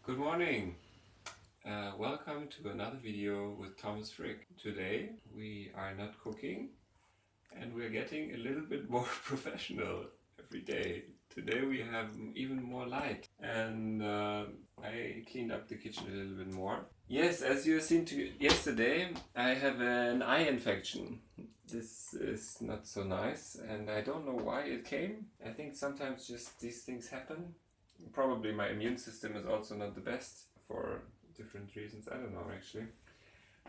Good morning. Welcome to another video with Thomas Frick. Today we are not cooking and we're getting a little bit more professional every day. Today we have even more light and I cleaned up the kitchen a little bit more. Yes, as you have seen yesterday, I have an eye infection. This is not so nice and I don't know why it came. I think sometimes just these things happen. Probably my immune system is also not the best for different reasons. I don't know actually.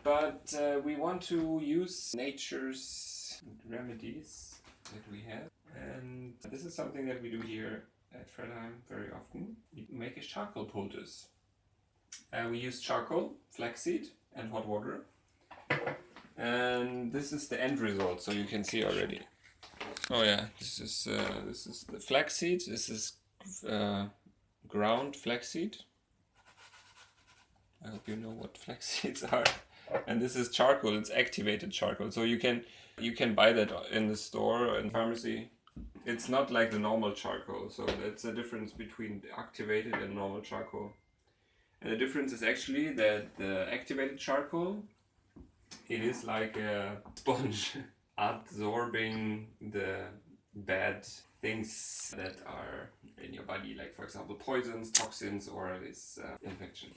But we want to use nature's remedies that we have. And this is something that we do here at Fredheim very often. We make a charcoal poultice. We use charcoal, flaxseed and hot water. And this is the end result, so you can see already. Oh yeah, this is the flaxseed. This is ground flaxseed. I hope you know what flax seeds are. And this is charcoal. It's activated charcoal. So you can buy that in the store or in pharmacy. It's not like the normal charcoal. So that's a difference between the activated and normal charcoal. And the difference is actually that the activated charcoal, it is like a sponge absorbing the bad things that are in your body, like for example poisons, toxins, or this infection.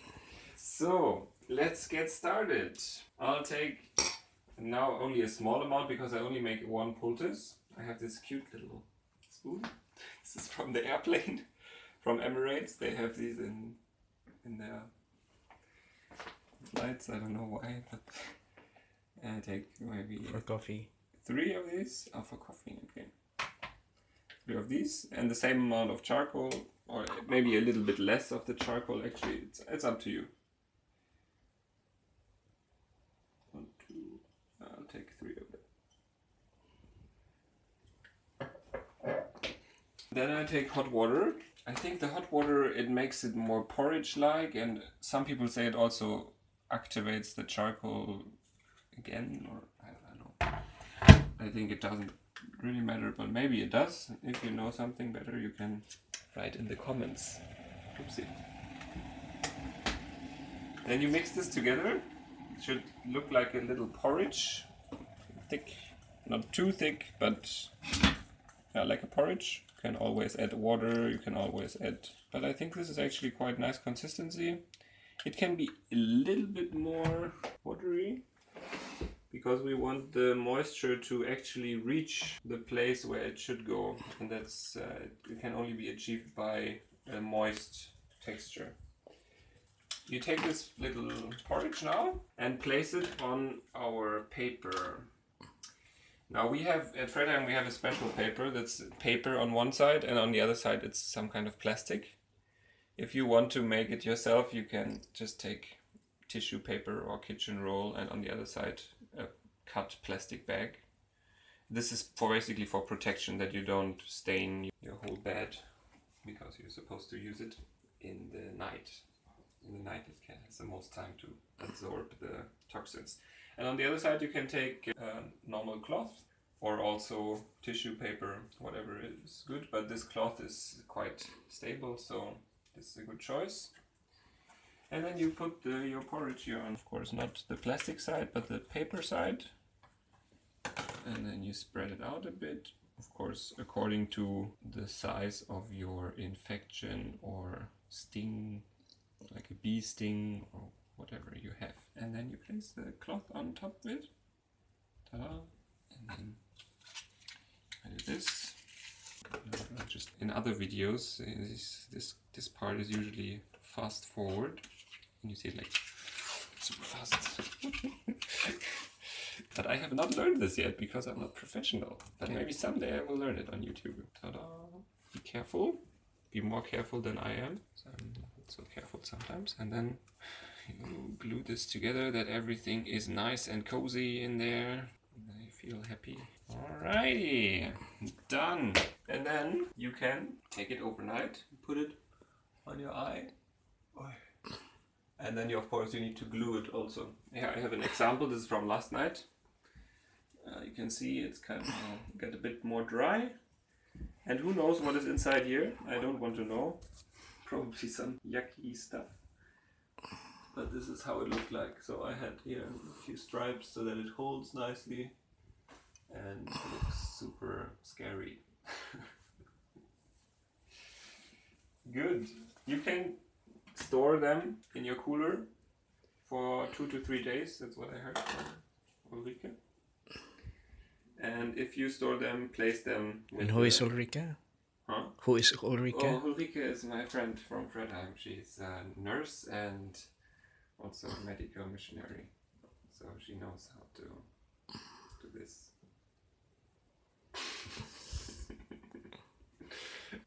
So let's get started. I'll take now only a small amount because I only make one poultice. I have this cute little spoon. This is from the airplane from Emirates. They have these in their flights. I don't know why, but I take maybe for coffee. 3 of these. Oh, for coffee, okay. 3 of these and the same amount of charcoal, or maybe a little bit less of the charcoal. Actually, it's up to you. I'll take 3 of them. Then I take hot water. I think the hot water, it makes it more porridge-like, and some people say it also activates the charcoal again, or I don't know. I think it doesn't really matter, but maybe it does. If you know something better, you can write in the comments. Oopsie. Then you mix this together. It should look like a little porridge. Thick, not too thick, but yeah, like a porridge. You can always add water, you can always add, but I think this is actually quite nice consistency. It can be a little bit more watery because we want the moisture to actually reach the place where it should go, and that's it can only be achieved by a moist texture. You take this little porridge now and place it on our paper. Now we have, at Fredheim we have a special paper that's paper on one side and on the other side it's some kind of plastic. If you want to make it yourself, you can just take tissue paper or kitchen roll and on the other side a cut plastic bag. This is basically for protection, that you don't stain your whole bed because you're supposed to use it in the night. In the night it has the most time to absorb the toxins. And on the other side you can take normal cloth or also tissue paper, whatever is good, but this cloth is quite stable, so this is a good choice. And then you put your porridge here on, of course not the plastic side but the paper side, and then you spread it out a bit, of course according to the size of your infection or sting, like a bee sting or whatever you have. And then you place the cloth on top of it. Ta-da! And then I do this. Just in other videos, this part is usually fast forward, and you see it like super fast. But I have not learned this yet because I'm not professional. But maybe someday I will learn it on YouTube. Ta-da! Be careful. Be more careful than I am. So I'm not so careful sometimes. And then you glue this together that everything is nice and cozy in there. And then you feel happy. Alrighty, done. And then you can take it overnight, put it on your eye. And then you, of course, you need to glue it also. Here I have an example. This is from last night. You can see it's kind of got a bit more dry. And who knows what is inside here? I don't want to know. Probably some yucky stuff. But this is how it looked like. So I had here a few stripes so that it holds nicely and looks super scary. Good. You can store them in your cooler for 2 to 3 days. That's what I heard from Ulrike. And if you store them, place them with. And who is Ulrike? Huh? Who is Ulrike? Oh, Ulrike is my friend from Fredheim. She's a nurse and also a medical missionary. So she knows how to do this.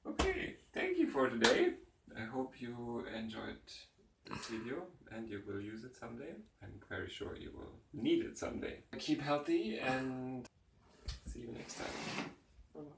Okay, thank you for today. I hope you enjoyed this video and you will use it someday. I'm very sure you will need it someday. Keep healthy and see you next time. Bye-bye.